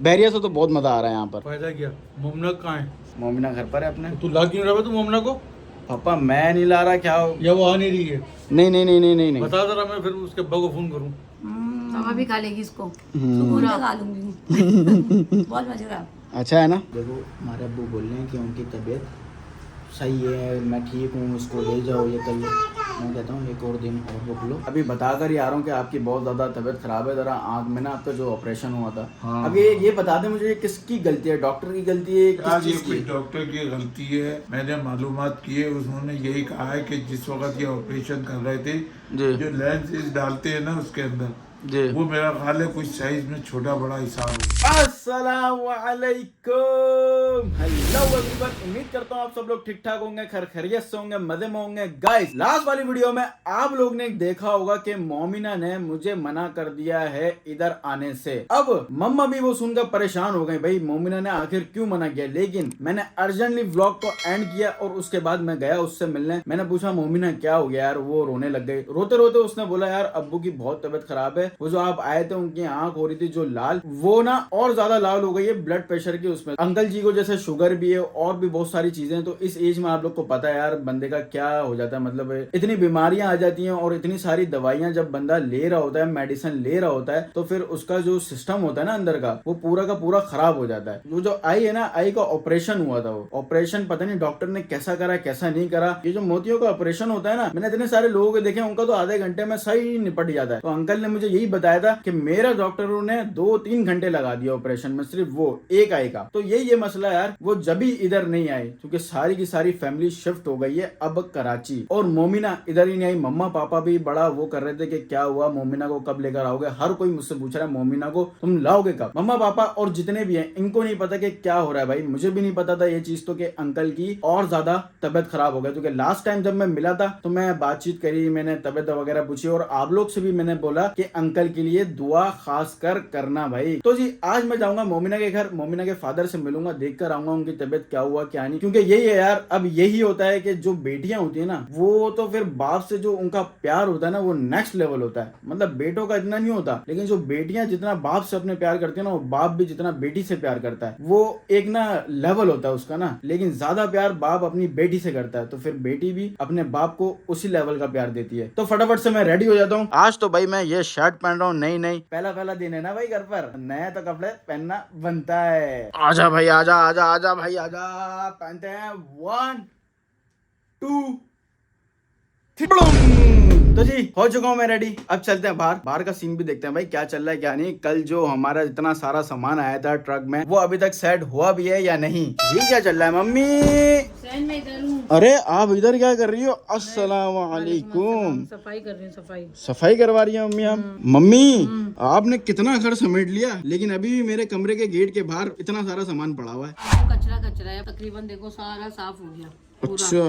बैरिया से तो बहुत मजा आ रहा है यहाँ पर। फायदा क्या? मोमना कहाँ है? मोमिना घर पर है अपने। तू ला क्यों रहा है तू मोमना को? पापा मैं नहीं ला रहा, क्या या वो आ नहीं रही है? नहीं नहीं नहीं नहीं नहीं नहीं। बता जरा, मैं फिर उसके अब्बा को फोन करूँ। पापा भी खा लेगी इसको, पूरा खा लूंगी। बहुत मजेदार। अच्छा है ना। देखो हमारे अब्बू बोल रहे हैं कि उनकी तबीयत सही है, मैं ठीक हूँ, उसको ले जाओ ये कर लो। मैं कहता हूँ एक और दिन और रुक लो। अभी बता कर ही आ रहा हूँ कि आपकी बहुत ज़्यादा तबीयत ख़राब है। ज़रा आँख में ना आपका जो ऑपरेशन हुआ था। हाँ। अब ये बता दें मुझे, ये किसकी गलती है? डॉक्टर की गलती है, किस चीज़ की? डॉक्टर की गलती है। मैंने मालूमात की है, उन्होंने यही कहा है कि जिस वक्त ये ऑपरेशन कर रहे थे, जो लेंस डालते हैं ना उसके अंदर, जी वो मेरा ख्याल है कुछ साइज में छोटा बड़ा हिसाब है। अस्सलामुअलैकुम, हेलो एवरीवन। उम्मीद करता हूँ आप सब लोग ठीक ठाक होंगे, खैरियत से होंगे, मजे में होंगे। गाइस लास्ट वाली वीडियो में आप लोग ने देखा होगा कि मोमिना ने मुझे मना कर दिया है इधर आने से। अब मम्मा भी वो सुनकर परेशान हो गई, भाई मोमिना ने आखिर क्यों मना किया। लेकिन मैंने अर्जेंटली व्लॉग को एंड किया और उसके बाद मैं गया उससे मिलने। मैंने पूछा मोमिना क्या हो गया यार? वो रोने लग गई। रोते रोते उसने बोला यार अब्बू की बहुत तबीयत खराब है, वो जो आप आए थे उनकी आंख हो रही थी जो लाल, वो ना और ज्यादा लाल हो गई है ब्लड प्रेशर की। उसमें अंकल जी को जैसे शुगर भी है और भी बहुत सारी चीजें। तो इस एज में आप लोग को पता है यार बंदे का क्या हो जाता है, मतलब इतनी बीमारियां आ जाती हैं और इतनी सारी दवाइयां जब बंदा ले रहा होता है, मेडिसिन ले रहा होता है, तो फिर उसका जो सिस्टम होता है ना अंदर का, वो पूरा का पूरा खराब हो जाता है। वो जो आई है ना, आई का ऑपरेशन हुआ था। वो ऑपरेशन पता नहीं डॉक्टर ने कैसा करा कैसा नहीं करा। ये जो मोतियों का ऑपरेशन होता है ना, मैंने इतने सारे लोगों को देखे, उनका तो आधे घंटे में सही निपट जाता है। तो अंकल ने मुझे यही बताया था कि मेरा डॉक्टरों ने 2-3 घंटे लगा दिया ऑपरेशन में, सिर्फ वो एक आई का। तो ये मसला यार, वो जब भी इधर नहीं आई क्योंकि सारी की सारी फैमिली शिफ्ट हो गई है अब कराची, और मोमिना इधर ही नहीं आई। मम्मा पापा भी बड़ा वो कर रहे थे कि क्या हुआ, मोमिना को कब लेकर आओगे। हर कोई मुझसे पूछ रहा है मोमिना को तुम लाओगे कब। मम्मा पापा और जितने भी हैं इनको नहीं पता कि क्या हो रहा है। भाई मुझे भी नहीं पता था ये चीज, तो कि अंकल की और ज्यादा तबियत खराब हो गई। क्योंकि लास्ट टाइम जब मैं मिला था तो मैं बातचीत करी, मैंने तबियत वगैरह पूछी और आप लोग से भी मैंने बोला कि अंकल के लिए दुआ खास कर करना भाई। तो जी आज मैं जाऊंगा मोमिना के घर, मोमिना के फादर से मिलूंगा, देख कर आऊंगा उनकी तबीयत क्या हुआ क्या नहीं। क्योंकि यही है यार, अब यही होता है कि जो बेटियां होती है ना, वो तो फिर बाप से जो उनका प्यार होता है ना, वो नेक्स्ट लेवल होता है। मतलब बेटों का इतना नहीं होता, लेकिन जो बेटियां जितना बाप से अपने प्यार करती है ना, वो बाप भी जितना बेटी से प्यार करता है, वो एक ना लेवल होता है उसका ना। लेकिन ज्यादा प्यार बाप अपनी बेटी से करता है, तो फिर बेटी भी अपने बाप को उसी लेवल का प्यार देती है। तो फटाफट से मैं रेडी हो जाता हूँ। आज तो भाई मैं ये शर्ट पहन रहा हूँ, नई पहला दिन है ना भाई, घर पर नया तो कपड़े पहनना बनता है। आजा भाई आजा आजा आजा भाई आजा, पहनते हैं 1 2 3। तो जी हो चुका हूँ मैं रेडी, अब चलते हैं बाहर का सीन भी देखते हैं भाई क्या चल रहा है क्या नहीं। कल जो हमारा इतना सारा सामान आया था ट्रक में, वो अभी तक सेट हुआ भी है या नहीं, ये क्या चल रहा है मम्मी? मैं इधर हूँ। अरे आप इधर क्या कर रही हो? अस्सलाम वालेकुम। सफाई कर रही हूँ, सफाई करवा रही है मम्मी आप? मम्मी आपने कितना घर समेट लिया, लेकिन अभी भी मेरे कमरे के गेट के बाहर इतना सारा सामान पड़ा हुआ है। कचरा है, तकरीबन देखो सारा साफ हो गया। अच्छा,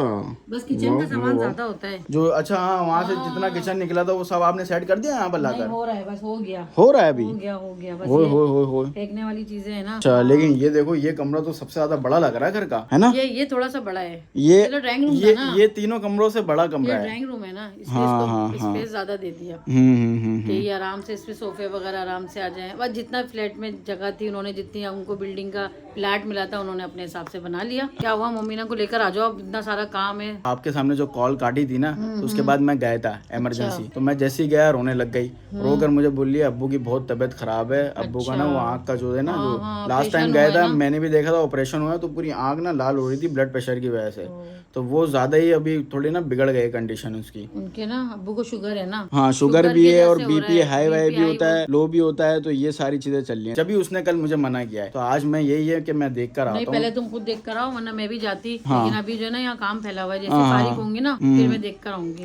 बस किचन का सामान ज्यादा होता है जो अच्छा हाँ वहाँ से जितना किचन निकला था वो सब आपने सेट कर दिया यहाँ पर लाकर? हो रहा है, बस हो गया अभी हो गया बस। हो फेंकने वाली चीजें है ना। अच्छा, लेकिन ये देखो ये कमरा तो सबसे ज्यादा बड़ा लग रहा है घर का, है ना? ये थोड़ा सा बड़ा है। ये ड्राइंग रूम है ना, ये तीनों कमरों से बड़ा कमरा है। ड्राइंग रूम है ना, हाँ, स्पेस ज्यादा दे दिया कि ये आराम से इसमें सोफे वगैरह आराम से आ जाए। बस जितना फ्लैट में जगह थी, उन्होंने जितनी उनको बिल्डिंग का फ्लैट मिला था उन्होंने अपने हिसाब से बना लिया। क्या हुआ, मोमिना को लेकर आ जाओ, इतना सारा काम है। आपके सामने जो कॉल काटी थी ना, तो उसके बाद मैं गया था इमरजेंसी। तो मैं जैसे ही गया रोने लग गई, रोकर मुझे बोली अब्बू की बहुत तबीयत खराब है। अब्बू का ना वो आँख का जो है ना, जो लास्ट टाइम गया था मैंने भी देखा था ऑपरेशन हुआ, तो पूरी आँख ना लाल हो रही थी ब्लड प्रेशर की वजह से। तो वो ज्यादा ही अभी थोड़ी ना बिगड़ गए कंडीशन उसकी। उनके ना अब्बू को शुगर है ना। हाँ शुगर भी है और बीपी हाई वाई भी होता है, लो भी होता है। तो ये सारी चीजें चल रही हैं। जब उसने कल मुझे मना किया है, तो आज मैं यही है कि मैं देख कर आता हूँ। पहले तुम खुद देख कर आओ, वरना मैं भी जाती। लेकिन अभी जो है ना यहाँ काम फैला हुआ है, जैसे फारिग होंगी ना फिर मैं देख कर आऊंगी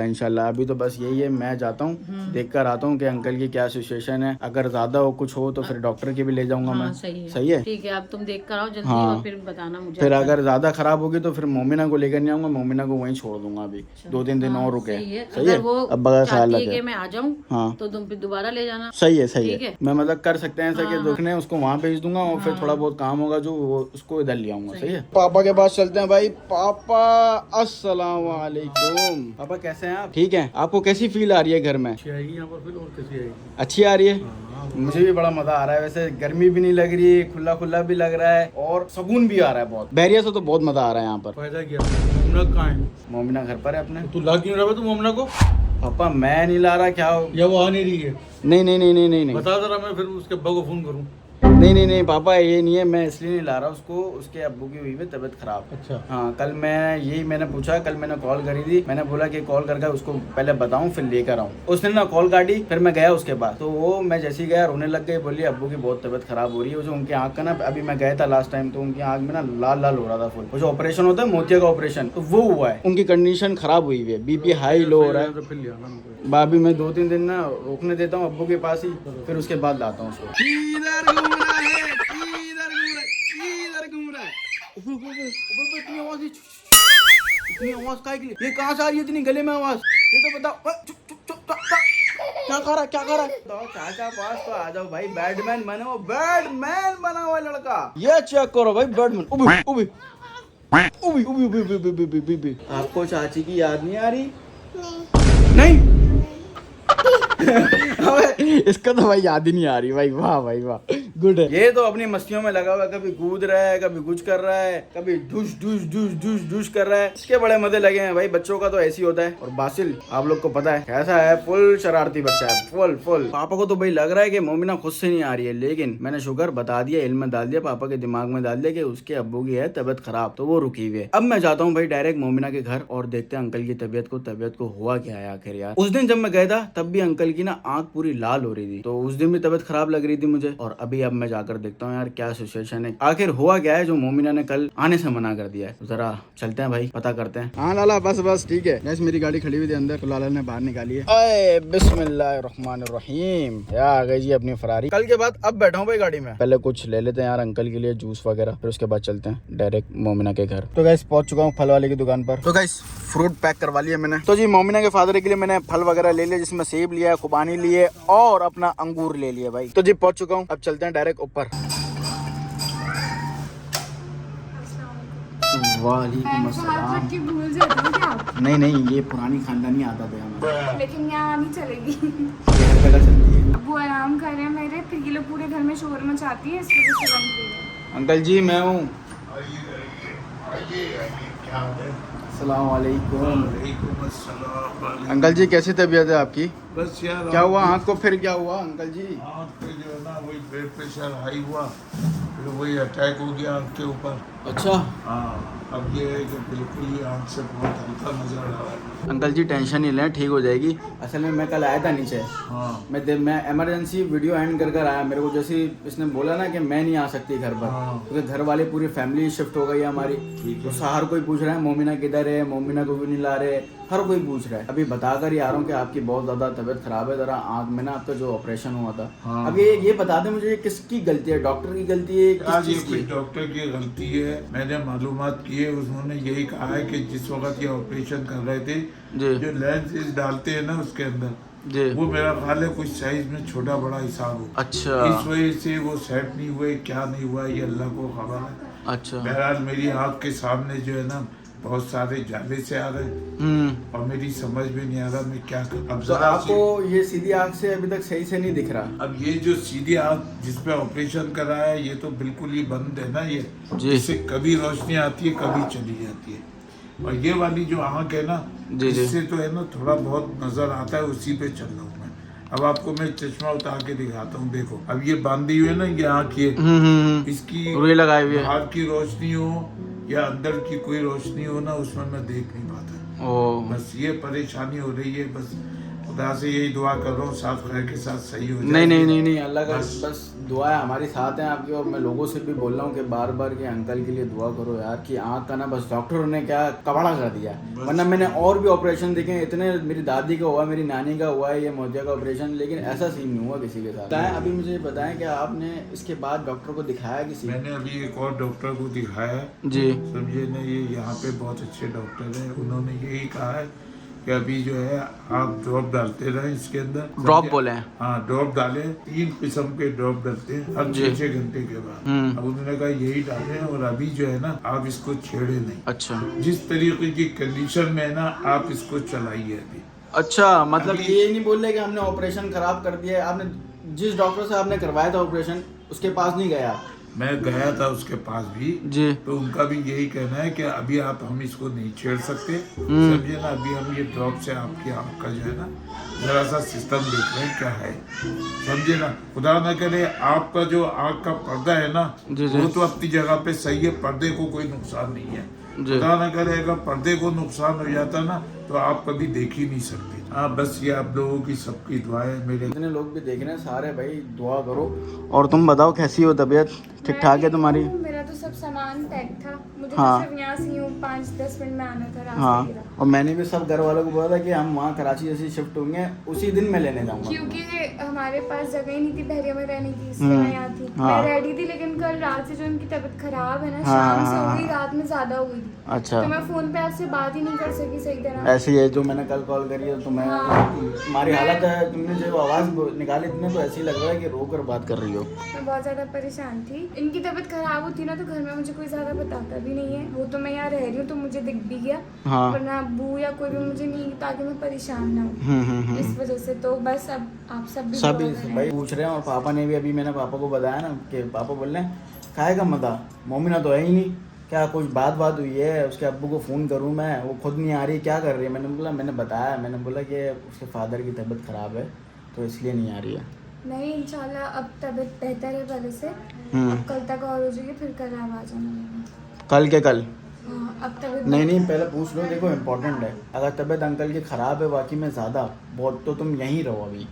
इंशाल्लाह। अभी तो बस यही है, मैं जाता हूँ देख कर आता हूँ कि अंकल की क्या सिचुएशन है। अगर ज्यादा हो कुछ हो तो फिर डॉक्टर के भी ले जाऊंगा मैं। सही है ठीक है, अब तुम देख कर आओ जल्दी और फिर बताना मुझे। फिर अगर ज्यादा खराब होगी तो फिर मोमिना को लेकर नहीं आऊंगा, मोमिना को वहीं छोड़ दूंगा अभी 2-3 दिन और रुके। सही है, अब ख्याल रखे मैं आ जाऊँ तो तुम फिर दोबारा ले जाना। सही है मैं मतलब कर सकते हैं ऐसा कि देखने उसको वहाँ भेज दूंगा और फिर थोड़ा बहुत काम होगा जो उसको इधर ले आऊंगा। सही है, पापा के पास चलते हैं भाई। पापा अस्सलाम वालेकुम। पापा कैसे हैं आप? ठीक हैं? आपको कैसी फील आ रही है घर में? अच्छी आएगी यहाँ पर फिर और कैसी आएगी? अच्छी आ रही है। मुझे भी बड़ा मजा आ रहा है, वैसे गर्मी भी नहीं लग रही, खुला खुला भी लग रहा है और सुकून भी आ रहा है बहुत। बहरिया से तो बहुत मजा आ रहा है यहाँ पर। फायदा क्या, मोमिना कहाँ है? मोमिना घर पर है अपने। तू ला क्यों रहा है तू मोमिना को? पापा मैं नहीं ला रहा, क्या हो? या वो आ नहीं रही है? नहीं नहीं नहीं नहीं नहीं नहीं बता जरा, मैं फिर उसके अब्बा को फोन करूँ। नहीं नहीं नहीं पापा ये नहीं है, मैं इसलिए नहीं ला रहा उसको, उसके अब्बू की हुई है तबीयत खराब। अच्छा। हाँ कल मैंने पूछा, कल मैंने कॉल करी थी, मैंने बोला कि कॉल करके उसको पहले बताऊं फिर लेकर आऊं। उसने ना कॉल काटी, फिर मैं गया उसके पास, तो वो मैं जैसे ही गया रोने लग गई, बोली अब्बू की बहुत तबीयत खराब हो रही है। वो जो उनकी आँख का ना, अभी मैं गया था लास्ट टाइम तो उनकी आँख में ना लाल लाल हो रहा था फुल। वो जो ऑपरेशन होता है मोतिया का ऑपरेशन, तो वो हुआ है। उनकी कंडीशन खराब हुई है, BP हाई लो हो रहा है। तो फिर ले आना उनको। भाभी मैं 2-3 दिन ना रोकने देता हूँ अब्बू के पास ही, फिर उसके बाद लाता हूँ उसको। किधर घूम रहा है, किधर घूम रहा है, किधर घूम रहा है? इतनी आवाज, इतनी आवाज काहे के लिए? ये कहाँ से आ रही है इतनी गले में आवाज? ये तो बताओ। चुप चुप चुप चुप, क्या खा रहा है, क्या खा रहा है? तो चाचा पास तो आ जाओ भाई, बैटमैन बना हुआ, बैटमैन बना हुआ लड़का। ये चेक करो भाई, बैटमैन। उबी उबी उबी उबी उबी उबी उबी उबी। आपको चाची की याद नहीं आ रही? नहीं इसका तो भाई याद ही नहीं आ रही भाई। वाह भाई वाह, गुड है। ये तो अपनी मस्तियों में लगा हुआ है, कभी कूद रहा है, कभी कुछ कर रहा है, कभी douche douche douche douche douche कर रहा है। इसके बड़े मजे लगे हैं भाई, बच्चों का तो ऐसे ही होता है। और बासिल आप लोग को पता है कैसा है, फुल शरारती बच्चा है, फुल फुल। पापा को तो भाई लग रहा है कि मोमिना खुद से नहीं आ रही है, लेकिन मैंने शुगर बता दिया, इल्म में डाल दिया, पापा के दिमाग में डाल दिया कि उसके अब्बू की है तबियत खराब, तो वो रुकी हुई है। अब मैं जाता हूँ भाई डायरेक्ट मोमिना के घर और देखते हैं अंकल की तबियत को हुआ क्या है आखिर यार। उस दिन जब मैं गया था तब भी अंकल की ना आंख पूरी लाल हो रही थी, तो उस दिन भी तबियत खराब लग रही थी मुझे। और अभी अब मैं जाकर देखता हूँ यार क्या सिचुएशन है, आखिर हुआ क्या है जो मोमिना ने कल आने से मना कर दिया है। तो जरा चलते हैं भाई, पता करते हैं। हाँ लाला बस बस ठीक है। गैस मेरी गाड़ी खड़ी हुई थी अंदर, तो लाला ने बाहर निकाली है। अरे बिस्मिल्लाहिर्रहमानिर्रहीम, क्या आ गई जी अपनी फरारी। कल के बाद अब बैठा हूँ भाई गाड़ी में। पहले कुछ ले लेते हैं यार अंकल के लिए जूस वगैरह, फिर उसके बाद चलते हैं डायरेक्ट मोमिना के घर। तो गैस पहुंच चुका हूँ फल वाले की दुकान पर। तो गैस फ्रूट पैक करवा लिया मैंने। तो जी मोमिना के फादर के लिए मैंने फल वगैरह ले लिया, जिसमें सेब लिया, खुबानी लिए और अपना अंगूर ले लिया भाई। तो जी पहुंच चुका हूँ, अब चलते हैं डायरेक्ट ऊपर। वालेकुम अस्सलाम। भूल जाते हो क्या आप? नहीं नहीं, ये पुरानी खानदानी आदत है हमारी, लेकिन यहाँ नहीं चलेगी। ये हर जगह चलती है। अब वो आराम कर रहे हैं मेरे, फिर ये लोग पूरे घर में शोर मचाती है, इस वजह से बंद की है। अंकल जी मैं हूँ। अस्सलाम वालेकुम। अंकल जी कैसी तबीयत है आपकी? बस यार क्या हुआ आँख को, फिर क्या हुआ अंकल जी? आँख पे जो है ना वही ब्लड प्रेशर हाई हुआ, फिर वही अटैक हो गया आँख के ऊपर। अच्छा हाँ अब ये है कि बिल्कुल ही आँख से बहुत हल्का नजर आ रहा है। अंकल जी टेंशन नहीं लें, ठीक हो जाएगी। असल में मैं कल आया था नीचे, हाँ मैं इमरजेंसी वीडियो एंड कर आया। मेरे को जैसे इसने बोला ना कि मैं नहीं आ सकती घर पर, हाँ। क्योंकि घर वाले पूरी फैमिली शिफ्ट हो गई है हमारी। तो हर कोई पूछ रहा है मोमिना किधर है, मोमिना को भी नहीं ला रहे, हर कोई पूछ रहा है। अभी बताकर ही आ रहा हूँ कि आपकी बहुत ज्यादा तबीयत खराब है, जरा आँख में ना आपका जो ऑपरेशन हुआ था। हाँ। अब ये बता दें मुझे, किसकी गलती है, डॉक्टर की गलती है, किस आज ये चीज़ कोई की? डॉक्टर की गलती है। मैंने मालूमात की है, उन्होंने यही कहा है कि जिस वक्त ये ऑपरेशन कर रहे थे, जी जो लेंस डालते हैं ना उसके अंदर, जी वो मेरा ख्याल है कुछ साइज में छोटा बड़ा हिसाब हो, अच्छा इस वजह से वो सेट नहीं हुए। क्या नहीं हुआ ये अल्लाह को खबर है। अच्छा बहरहाल मेरी आँख के सामने जो है ना बहुत सारे जाले से आ रहे हैं और मेरी समझ में नहीं आ रहा मैं क्या करूं। अब तो जरा आपको ये सीधी आँख से अभी तक सही से नहीं दिख रहा? अब ये जो सीधी आँख जिसपे ऑपरेशन करा है ये तो बिल्कुल ही बंद है ना, ये जी। इससे कभी रोशनी आती है कभी चली जाती है। और ये वाली जो आँख है ना, जी, जी। इससे तो है ना थोड़ा बहुत नजर आता है, उसी पे चल रहा हूँ मैं। अब आपको मैं चश्मा उतार के दिखाता हूँ, देखो अब ये बांधी हुई है ना ये आँख, ये इसकी रुई लगाई हुई है। बाहर की रोशनी हो या अंदर की कोई रोशनी हो ना, उसमें मैं देख नहीं पाता। ओ बस ये परेशानी हो रही है। बस खुदा से यही दुआ कर रहा हूँ साफ खैर के साथ सही हो जाए। नहीं अल्लाह का बस दुआ है हमारे साथ है आपकी। और मैं लोगों से भी बोल रहा हूँ कि बार बार कि अंकल के लिए दुआ करो यार, कि आँख का ना बस डॉक्टरों ने क्या कबाड़ा कर दिया। वरना मैंने और भी ऑपरेशन देखे हैं इतने, मेरी दादी का हुआ, मेरी नानी का हुआ है ये मोतिया का ऑपरेशन, लेकिन ऐसा सीन नहीं हुआ किसी के साथ। अभी मुझे बताएं कि आपने इसके बाद डॉक्टर को दिखाया किसी? मैंने अभी एक और डॉक्टर को दिखाया जी। समझे ना, ये यहाँ पे बहुत अच्छे डॉक्टर हैं। उन्होंने यही कहा है कि अभी जो है आप ड्रॉप डालते रहे इसके अंदर। ड्रॉप बोले हैं? हाँ ड्रॉप डाले, 3 किस्म के ड्रॉप डालते हैं हर 6 घंटे के बाद। अब उन्होंने कहा यही डाले और अभी जो है ना आप इसको छेड़े नहीं। अच्छा जिस तरीके की कंडीशन में है ना आप इसको चलाइए अभी। अच्छा, मतलब ये नहीं बोल रहे कि हमने ऑपरेशन खराब कर दिया है, आपने जिस डॉक्टर से आपने करवाया था ऑपरेशन उसके पास नहीं गया? मैं गया था उसके पास भी, जी। तो उनका भी यही कहना है कि अभी हम इसको नहीं छेड़ सकते, समझे ना। अभी हम ये ड्रॉप से आपकी आँख का जो है ना जरा सा सिस्टम देख रहे हैं क्या है, समझे ना। खुदा ना करे आपका जो आँख का पर्दा है ना वो तो अपनी जगह पे सही है, पर्दे को कोई नुकसान नहीं है। खुदा ना करे अगर पर्दे को नुकसान हो जाता ना तो आप कभी देख ही नहीं सकते। हाँ बस ये आप लोगों की सबकी दुआ है, मेरे जितने लोग भी देख रहे हैं सारे भाई दुआ करो। और तुम बताओ कैसी हो तबीयत? ठीक ठाक है तुम्हारी? मेरा तो सब सामान पैक था, मुझे हाँ। तो सिर्फ यहाँ से यूँ 5-10 मिनट में आना था रास्ते हाँ, की। और मैंने भी सब घर वालों को बोला था कि हम वहाँ कराची जैसे शिफ्ट होंगे उसी दिन मैं लेने जाऊंगा। क्योंकि हमारे पास जगह ही नहीं थी बहरिया में रहने की, इसलिए मैं यहाँ थी। हाँ। मैं रेडी थी, लेकिन कल रात से जो उनकी तबीयत खराब है ना, हाँ, शाम से हाँ, हो गई, रात में ज्यादा हो गई थी। अच्छा, तो मैं फोन पे आपसे बात ही नहीं कर सकी सही तरह। ऐसे ही है जो मैंने कल कॉल करी है तो मैं तुम्हारी हालत है, तुमने जो आवाज़ निकाली तुमने तो ऐसे ही लग रहा है कि रो कर बात कर रही हो। मैं बहुत ज्यादा परेशान थी। इनकी तबीयत खराब होती ना तो घर में मुझे कोई ज्यादा बताता भी नहीं है। वो तो मैं यहाँ रह रही हूँ तो मुझे दिख भी गया, हाँ। वरना अब्बू या कोई भी मुझे नहीं, ताकि मैं परेशान ना हूँ इस वजह से। तो बस अब आप सब भी सब दुआ करें। भाई पूछ रहे हैं, और पापा ने भी, अभी मैंने पापा को बताया ना कि पापा बोल रहे हैं खाएगा मता, मोमिना तो है ही नहीं, क्या कुछ बात हुई है, उसके अब्बू को फ़ोन करूं मैं, वो खुद नहीं आ रही, क्या कर रही है? मैंने बताया, मैंने बोला कि उसके फादर की तबीयत ख़राब है तो इसलिए नहीं आ रही है। नहीं, इंशाल्लाह अब तबीयत बेहतर है पहले से। अब कल तक और हो जाएगी, फिर कल आप आ जाना। कल के कल? हाँ, अब तबीयत नहीं पहले पूछ लो, देखो इम्पोर्टेंट है। अगर तबीयत अंकल की ख़राब है बाकी में ज़्यादा बहुत तो तुम यहीं रहो, अभी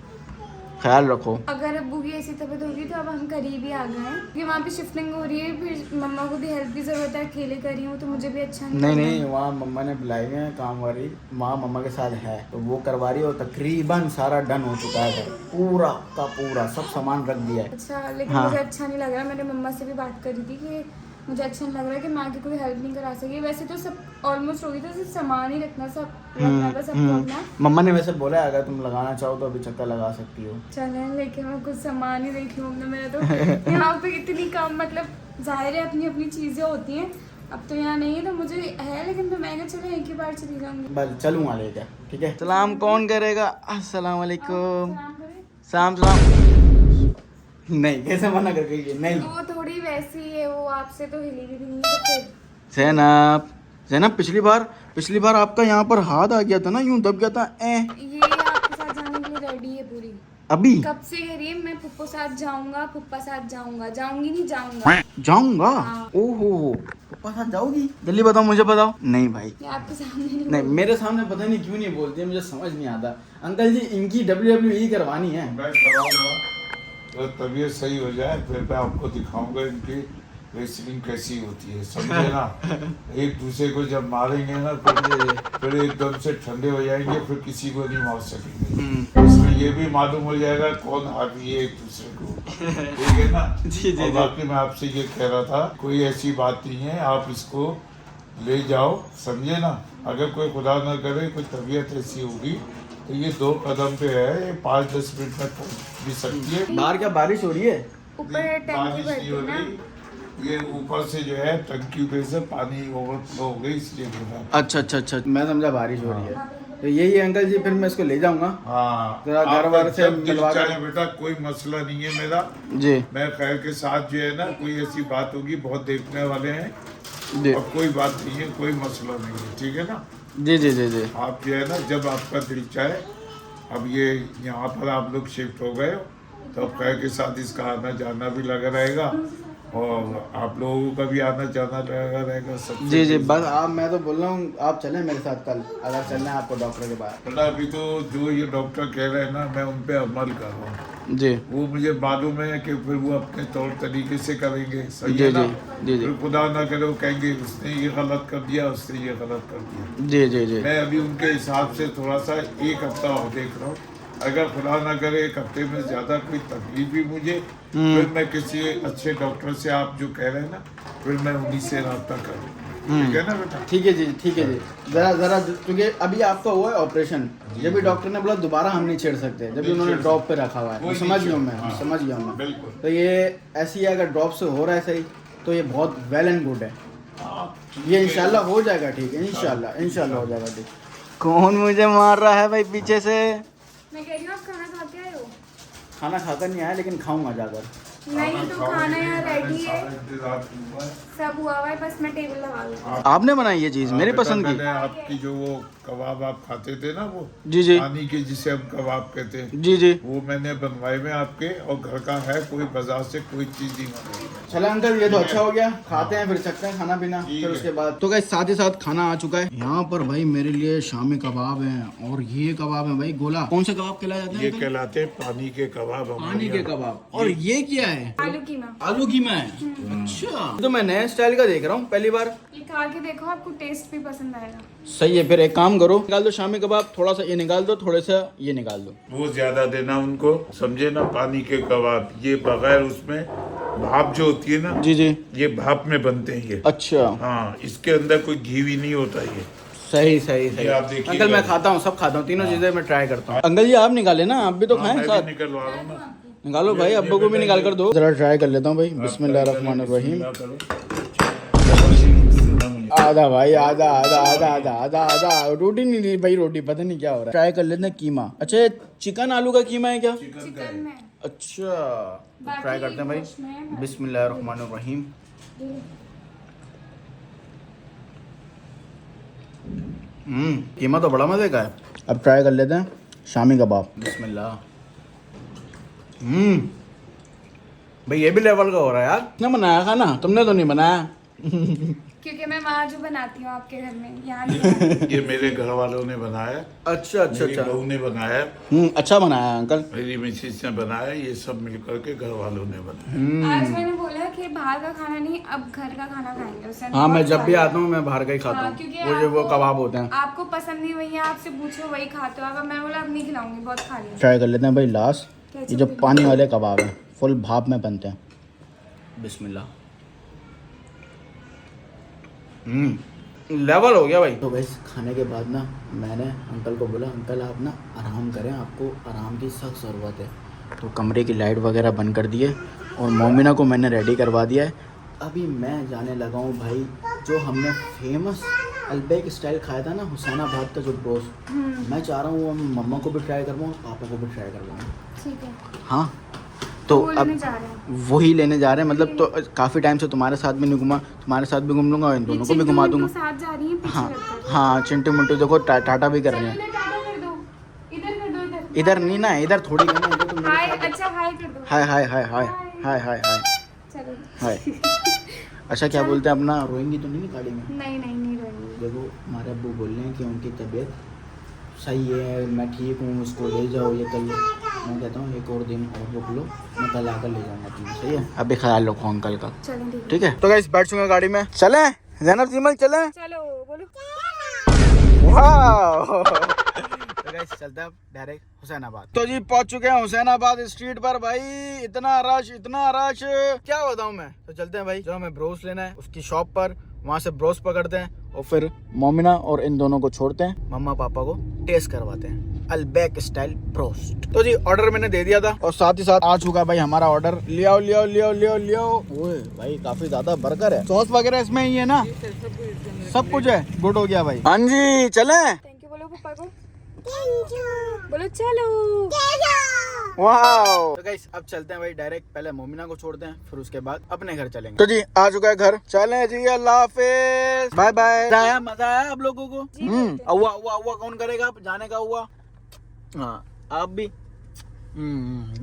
ख्याल रखो। अगर अब्बू की ऐसी तबीयत होगी तो अब हम करीब ही आ गए हैं, क्योंकि वहाँ पे शिफ्टिंग हो रही है, फिर मम्मा को भी हेल्प की ज़रूरत है, अकेले कर रही हूँ तो मुझे भी अच्छा नहीं, वहाँ मम्मा ने बुलाई हुए हैं काम वाली, वहाँ मम्मा के साथ है तो वो करवा रही है, और तकरीबन सारा डन हो चुका है, पूरा का पूरा सब सामान रख दिया है। अच्छा, लेकिन हाँ। मुझे अच्छा नहीं लग रहा। मैंने मम्मा से भी बात करी थी कि मुझे अच्छा नहीं लग रहा है कि मैं आगे कोई हेल्प नहीं करा सकी। वैसे तो सब ऑलमोस्ट हो गई था, सिर्फ सामान ही रखना, सब रखना था, सब करना। मम्मा ने वैसे बोला है अगर तुम लगाना चाहो तो अभी चक्कर लगा सकती हो। चले, लेकिन मैं कुछ सामान ही देख लूँ अपने। मेरा तो यहाँ पे इतनी कम, मतलब जाहिर है अपनी अपनी चीज़ें होती हैं, अब तो यहाँ नहीं है तो मुझे है, लेकिन तो मैं चलो एक ही बार चली जाऊंगी। बस चलूँगा लेकर, ठीक है। सलाम कौन करेगा? अस्सलाम वालेकुम। सलाम करें। सलाम। नहीं, कैसे मना कर गई है? नहीं वो थोड़ी वैसी है, वो आपसे तो हिली भी नहीं है। तो फिर ज़ैनब पिछली बार आपका यहाँ पर हाथ आ गया था ना, यूं दब गया था। ये आपके साथ जाने के लिए रेडी है पूरी। अभी कब से कह रही है मैं पुप्पो साथ जाऊंगा, पुप्पा साथ जाऊंगा, जाऊंगी नहीं जाऊंगा। जाऊंगा? हाँ। ओहो, पापा साथ जाओगी? जल्दी बताओ, मुझे बताओ। नहीं भाई, ये आपके सामने नहीं, मेरे सामने पता नहीं क्यों नहीं बोलती है, मुझे समझ नहीं आता। अंकल जी इनकी WWE करवानी है। मैं कराऊंगा तो तबीयत सही हो जाए फिर मैं आपको दिखाऊंगा इनकी रेसलिंग कैसी होती है, समझे ना। एक दूसरे को जब मारेंगे ना फिर एकदम से ठंडे हो जाएंगे, फिर किसी को नहीं मार सकेंगे। इसमें ये भी मालूम हो जाएगा कौन हावी है एक दूसरे को, ठीक है ना। जी। और बाकी मैं आपसे ये कह रहा था, कोई ऐसी बात नहीं है, आप इसको ले जाओ, समझे ना। अगर कोई खुदा न करे कोई तबीयत ऐसी होगी तो ये 2 कदम पे है, ये 5-10 मिनट में पहुंच भी सकती है। बाहर क्या बारिश हो रही है? ऊपर टंकी बारिश भरती नहीं हो है ना। रही, ये ऊपर से जो है टंकी पे से पानी ओवरफ्लो हो गई इसलिए गिरा। अच्छा, मैं समझा बारिश हो रही है। तो यही है अंकल जी, फिर मैं इसको ले जाऊंगा। हाँ, जरा घर वार से मिलवा कर। बेटा कोई मसला नहीं है मेरा जी मैं खैर के साथ जो है ना, कोई ऐसी बात होगी बहुत देखने वाले हैं, जी और कोई बात नहीं है, कोई मसला नहीं है, ठीक है ना। जी। आप जो है ना जब आपका दिल चाहे, अब ये यहाँ पर आप लोग शिफ्ट हो गए हो तो अब खैर के साथ इसका आना जाना भी लगा रहेगा, और आप लोगों का भी आना जाना लगा रहेगा सब। जी बस आप, मैं तो बोल रहा हूँ आप चलें मेरे साथ कल, अगर चलना है आपको डॉक्टर के पास। बेटा अभी तो जो ये डॉक्टर कह रहे हैं ना मैं उन पे अमल कर रहा हूँ, जी वो मुझे मालूम है कि फिर वो अपने तौर तरीके से करेंगे, सही जी है ना। जी फिर खुदा ना करे वो कहेंगे उसने ये गलत कर दिया, उसने ये गलत कर दिया। जी मैं अभी उनके हिसाब से थोड़ा सा 1 हफ्ता और देख रहा हूँ, अगर खुदा ना करे 1 हफ्ते में ज्यादा कोई तकलीफ भी मुझे, फिर मैं किसी अच्छे डॉक्टर से, आप जो कह रहे हैं ना, फिर मैं उन्हीं से रब्ता करूँ, ठीक है ना बेटा। ठीक है जी। जरा क्योंकि अभी आपका हुआ है ऑपरेशन, जब भी डॉक्टर ने बोला दोबारा हम नहीं छेड़ सकते, जब भी उन्होंने ड्रॉप पे रखा हुआ है, समझ गया मैं। बिल्कुल। तो ये ऐसी है, अगर ड्रॉप से हो रहा है सही तो ये बहुत वेल एंड गुड है, ये इंशाल्लाह हो जाएगा ठीक है, इंशाल्लाह हो जाएगा ठीक। कौन मुझे मार रहा है भाई पीछे से? मैं कह रही हूँ आप खाना खा के आए हो? खाना खाकर नहीं आया लेकिन खाऊंगा जाकर। नहीं तो खाना यहाँ रेडी है, सब हुआ हुआ है, बस मैं टेबल लगा लूँ। आपने बनाई ये चीज मेरी पसंद की? मैंने आपकी जो वो कबाब आप खाते थे ना, वो जी जी पानी के जिसे हम कबाब कहते हैं, जी जी। वो मैंने बनवाए में आपके, और घर का है, कोई बाजार से कोई चीज नहीं मंगाई। चला अंकल ये तो अच्छा हो गया, खाते हैं फिर सकते हैं खाना पीना फिर उसके बाद। तो गाइस साथ ही साथ खाना आ चुका है यहाँ पर भाई मेरे लिए शामी कबाब हैं, और ये कबाब है भाई गोला। कौन से कबाब कहलाए जाते हैं ये अंकल? कहलाते हैं पानी के कबाब। पानी के कबाब। और ये क्या है? आलू कीमा। आलू कीमा है। अच्छा तो मैं नए स्टाइल का देख रहा हूँ पहली बार। ये खा के देखो, आपको टेस्ट भी पसंद आएगा। सही है, फिर एक काम करो, निकाल दो शामी कबाब, थोड़ा सा ये निकाल दो, थोड़ा सा ये निकाल दो। वो ज्यादा देना उनको, समझे ना। पानी के कबाब ये बगैर उसमें भाप जो होती है ना, जी जी। ये भाप में बनते हैं ये। अच्छा हाँ, इसके अंदर कोई घी भी नहीं होता ये। सही सही सही। ये आप देखिएगा। अंकल मैं खाता हूँ, सब खाता हूँ, तीनों चीजें मैं ट्राई करता हूँ। अंकल जी आप निकाले ना, आप भी तो खाएं मैं साथ। भी निकलवा रहा हूँ ना। निकालो भाई, अब्बू को भी निकाल कर दो। जरा ट्राई कर लेता हूँ भाई। बिस्मिल्लाहिर्रहमानिर्रहीम। आधा भाई, आधा आधा आधा आधा आधा आधा। रोटी नहीं ली भाई, रोटी पता नहीं क्या हो रहा है। ट्राई कर लेते हैं कीमा। अच्छा ये चिकन आलू का कीमा है क्या? चिकन में अच्छा बाकी ट्राई करते हैं भाई। गोश्त में है। बिस्मिल्लाहिर्रहमानिर्रहीम। कीमा तो बड़ा मजे का है। अब ट्राई कर लेते हैं शामी कबाब। बिस्मिल्लाह। भाई ये भी लेवल का हो रहा है यार। किसने बनाया खाना? तुमने तो नहीं बनाया। क्योंकि मैं वहाँ जो बनाती हूँ आपके घर में, यहाँ नहीं। ये मेरे घर वालों ने बनाया, अच्छा अच्छा मेरी अच्छा। बहू ने बनाया, अच्छा बनाया अंकल। मेरी मिसेस ने बनाया, ये सब मिलकर के घर वालों ने बनाया। आज मैंने बोला कि बाहर का खाना नहीं, अब घर का खाना खाएंगे। उससे हाँ मैं बहुत जब भी सारा- आता हूँ मैं बाहर का ही खाता हाँ, हूँ। क्योंकि वो जो वो आपको- कबाब होते हैं। आपको पसंद नहीं वही है, आपसे पूछो वही खाते हो। अब मैं बोला अब नहीं खिलाऊंगी, बहुत खा लिया। ट्राई कर लेते हैं भाई लास्ट। ये जो पानी वाले कबाब हैं फुल भाप में बनते हैं। बिस्मिल्लाह। लेवल हो गया भाई। तो वैसे खाने के बाद ना मैंने अंकल को बोला अंकल आप ना आराम करें, आपको आराम की सख्त ज़रूरत है। तो कमरे की लाइट वगैरह बंद कर दिए और मोमिना को मैंने रेडी करवा दिया है। अभी मैं जाने लगा हूँ भाई, जो हमने फेमस अल्बेक स्टाइल खाया था ना हुसैनाबाद का जो ब्रोस्ट, मैं चाह रहा हूँ मम्मा को भी ट्राई करवाऊँ, पापा को भी ट्राई करवाऊँ। ठीक है, हाँ तो वो अब लेने जा रहे हैं। वही लेने जा रहे हैं। मतलब तो काफ़ी टाइम से तुम्हारे साथ भी नहीं घुमा, तुम्हारे साथ भी घूम लूंगा और इन दोनों को भी घुमा दूंगा। साथ जा रही है पीछे हाँ लगकर। हाँ चिंटू मिंटू देखो टाटा भी कर रहे हैं। चलो ना, टाटा कर दो। इधर कर दो, इधर। इधर नहीं ना, इधर थोड़ी करना है, इधर तुम मेरे हाय, साथ- अच्छा हाय कर दो। हाय हाय हाय हाय हाय हाय हाय चलो। हाय। अच्छा क्या बोलते हैं अपना, रोएंगी तो नहीं गाड़ी में? नहीं नहीं नहीं रोएंगे। देखो हमारे अब्बू बोल रहे हैं कि उनकी तबीयत सही है, मैं ठीक हूँ, उसको ले जाओ ये कर लो। मैं कहता हूँ एक और दिन और रुक लो, मैं कल आकर ले जाऊँगा तुम्हें। सही है, अभी ख्याल रखो अंकल का। चलो ठीक है। ठीक है तो गाइस बैठ चुके हैं गाड़ी में, चलें ज़ैनब सीमल चलें। चलो बोलो। वाह तो गाइस चलते हैं डायरेक्ट हुसैनाबाद। तो जी पहुंच चुके हैं हुसैनाबाद स्ट्रीट पर भाई। इतना रश क्या बताऊं मैं। तो चलते हैं भाई, जो हमें ब्रोस लेना है उसकी शॉप पर, वहाँ से ब्रोस पकड़ते हैं और फिर मोमिना और इन दोनों को छोड़ते हैं, मम्मा पापा को टेस्ट करवाते हैं अल्बेक स्टाइल ब्रोस्ट। तो जी ऑर्डर मैंने दे दिया था और साथ ही साथ आ चुका है भाई हमारा ऑर्डर। लियो लियो लियो लियो लियो। ओए भाई काफी ज्यादा बर्गर है, सॉस वगैरह इसमें ही है ना, सब कुछ है। गुड हो गया भाई। हाँ जी चले। थैंक यू बोलो पापा को। थैंक यू बोलो। चलो। वाओ तो गाइस अब चलते हैं भाई डायरेक्ट, पहले मोमिना को छोड़ते हैं फिर उसके बाद अपने घर चलेंगे। तो जी आ चुका है घर, चलें जी, अल्लाह हाफिज, बाय बाय। मजा आया आप लोगों को? हुआ हुआ हुआ कौन करेगा आप जाने का हुआ? हाँ आप भी।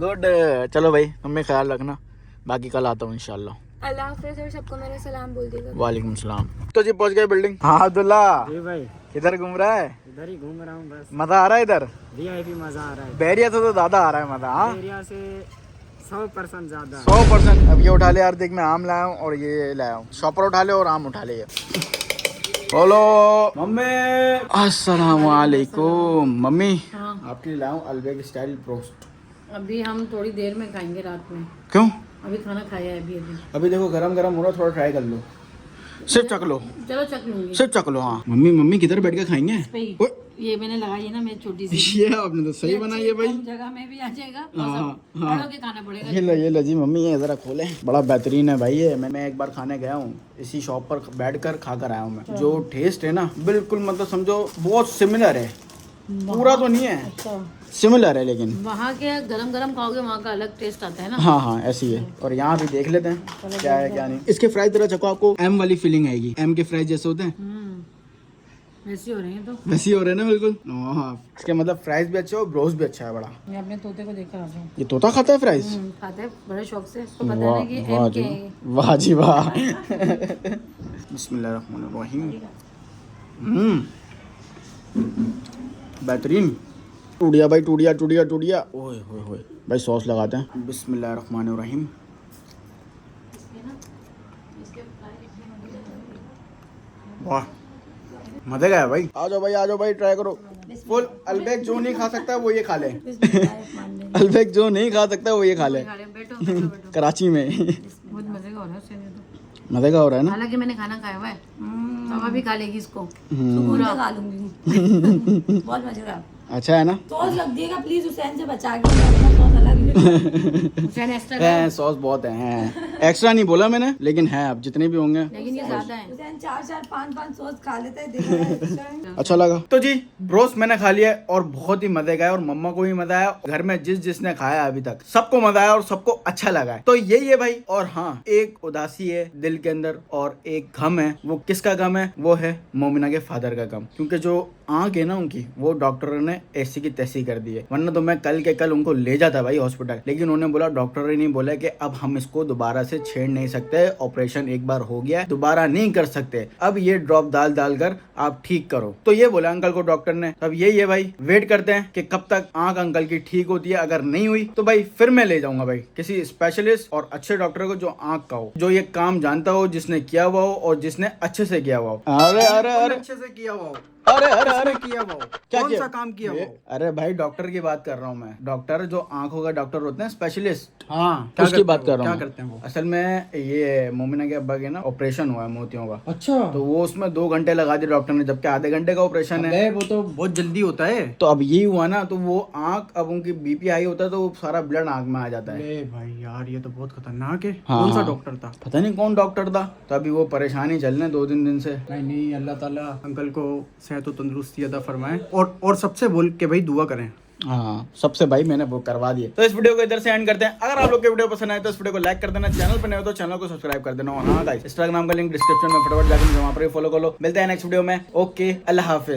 गुड। चलो भाई मम्मी ख्याल रखना, बाकी कल आता हूँ इंशाल्लाह। अल्लाह हाफिज और सबको मेरा सलाम बोल देगा। वालेकुम सलाम। तो जी पहुंच गए बिल्डिंग। हाँ अब्दुल्ला जी भाई, किधर घूम रहा है? इधर ही घूम रहा हूँ बस। मजा आ रहा है इधर? वीआईपी मजा आ रहा है। बैरिया से तो ज्यादा आ रहा है मजा। हाँ एरिया से 100% ज्यादा। 100%। अब ये उठा ले यार, देख मैं आम लाया हूँ और ये लाया हूँ, शॉपर उठा ले और आम उठा ले। बोलो मम्मी। अस्सलाम वालेकुम। मम्मी हाँ आपके लिए लाया हूँ अल्बेक स्टाइल ब्रोस्ट। अभी हम थोड़ी देर में खाएंगे रात में, क्यों? अभी खाना खाया है अभी। अभी देखो गरम गरम हो रहा, थोड़ा ट्राई कर लो, सिर्फ चख लो, चलो चख लूंगी। सिर्फ चख लो। हाँ मम्मी किधर बैठ के खाएंगे? भाई ये मैंने लगाई है ना मेरी छोटी सी, ये आपने तो सही बनाई है भाई। कम जगह में भी आ जाएगा और हाँ, सब हाँ। बड़ों के खाना पड़ेगा। ये लो जी मम्मी, ये जरा खोले, बड़ा बेहतरीन है भाई ये। मैं एक बार खाने गया हूँ, इसी शॉप पर बैठकर खा कर आया हूँ मैं। जो टेस्ट है ना बिल्कुल मतलब समझो बहुत सिमिलर है, पूरा तो नहीं है, अच्छा, सिमिलर है लेकिन। वहाँ के गरम गरम खाओगे वहाँ का अलग टेस्ट आता है ना। हाँ हाँ ऐसी है। और यहाँ भी देख लेते हैं क्या है क्या नहीं। इसके फ्राइज तरह चको, आपको एम वाली फीलिंग आएगी, एम के फ्राइज जैसे होते हैं वैसी हो रही है तो। वैसे ही हो रहे हैं ना बिल्कुल। हाँ इसके मतलब फ्राइज भी अच्छे और ब्रोस्ट भी अच्छा है बड़ा। मैं अपने तोते को देखकर आ जाऊँ। ये तोता खाता है फ्राइज? खाते हैं बड़े शौक से, उसको पता है ना कि वाह एम जी के हैं ये। वाह जी वाह। बिस्मिल्लाहिर्रहमानिर्रहीम। बेहतरीन। टूडिया भाई, टूडिया टूडिया टूडिया। ओए होए होए भाई, सॉस लगाते हैं। बिस्मिल्लाहिर्रहमानिर्रहीम। वाह मजे का है भाई। आ जाओ भाई, आ जाओ भाई, ट्राई करो फुल। अलबेक जो नहीं खा सकता वो ये खा ले। अलबेक जो नहीं खा सकता वो ये खा ले। बैठो बैठो बैठो। कराची में बहुत मजे का हो रहा है उससे तो। मजे का हो रहा है ना। हालांकि मैंने खाना खाया हुआ है, पापा भी खा लेगी इसको। पूरा खा लूंगी। बहुत मजे का। अच्छा है ना। सॉस लग दिएगा प्लीज, हुसैन से बचा के, अपना सॉस अलग ही। हुसैन एक्स्ट्रा है सॉस बहुत है। एक्स्ट्रा नहीं बोला मैंने, लेकिन है अब जितने भी होंगे। लेकिन ये ज्यादा है। हुसैन 4-4 5-5 सॉस खा लेता है, देखा है, अच्छा है। अच्छा लगा। तो जी ब्रोस्ट मैंने खा लिया है और बहुत ही मजे का है, और मम्मा को भी मजा आया। घर में जिसने खाया अभी तक सबको मजा आया और सबको अच्छा लगा है। तो यही है भाई। और हाँ, एक उदासी है दिल के अंदर और एक गम है। वो किसका गम है? वो है मोमिना के फादर का गम। क्योंकि जो आंख है ना उनकी, वो डॉक्टर ने ऐसी की तैसी कर दी है। वरना तो मैं कल के कल उनको ले जाता भाई हॉस्पिटल, लेकिन उन्होंने बोला, डॉक्टर ने नहीं बोला कि अब हम इसको दोबारा से छेड़ नहीं सकते, ऑपरेशन एक बार हो गया, दोबारा नहीं कर सकते, अब ये ड्रॉप डाल कर आप ठीक करो। तो ये बोला अंकल को डॉक्टर ने। अब यही है भाई, वेट करते हैं कि कब तक आंख अंकल की ठीक होती है। अगर नहीं हुई तो भाई फिर मैं ले जाऊंगा भाई किसी स्पेशलिस्ट और अच्छे डॉक्टर को, जो आंख का हो, जो ये काम जानता हो, जिसने किया हुआ हो और जिसने अच्छे से किया हुआ हो। अरे अरे अरे अच्छे से किया हुआ हो। अरे अरे अरे किया हुआ हो। क्या कौन किया? सा काम किया हुआ हो? अरे भाई डॉक्टर की बात कर रहा हूँ मैं। डॉक्टर जो आंखों का डॉक्टर होते हैं, स्पेशलिस्ट, हाँ, उसकी बात कर रहा क्या हूँ। करते हैं वो? असल में ये मोमिना के अब्बा के ना ऑपरेशन हुआ है मोतियों का। अच्छा, तो वो उसमें 2 घंटे लगा दिए डॉक्टर ने, जबकि आधे घंटे का ऑपरेशन है। अबे वो तो बहुत जल्दी होता है। तो अब यही हुआ ना, तो वो आंख, अब उनकी बीपी हाई होता है तो वो सारा ब्लड आंख में आ जाता है। अरे भाई यार, ये तो बहुत खतरनाक है। हाँ, कौन सा हाँ। डॉक्टर था? पता नहीं कौन डॉक्टर था। तो अभी वो परेशानी चल रहे 2-3 दिन से। नहीं नहीं, अल्लाह ताला अंकल को सेहत और तंदुरुस्ती अता फरमाए, और सबसे बोल के भाई दुआ करें। हाँ, सबसे भाई मैंने वो करवा दिए। तो इस वीडियो को इधर से एंड करते हैं। अगर आप लोग के वीडियो पसंद आए तो इस वीडियो को लाइक कर देना, चैनल पर नए हो तो चैनल को सब्सक्राइब कर देना। और हाँ गाइस, इंस्टाग्राम का लिंक डिस्क्रिप्शन में, फटाफट जाकर मुझे वहां पर फॉलो कर लो। मिलते हैं नेक्स्ट वीडियो में। ओके, अल्लाह हाफिज।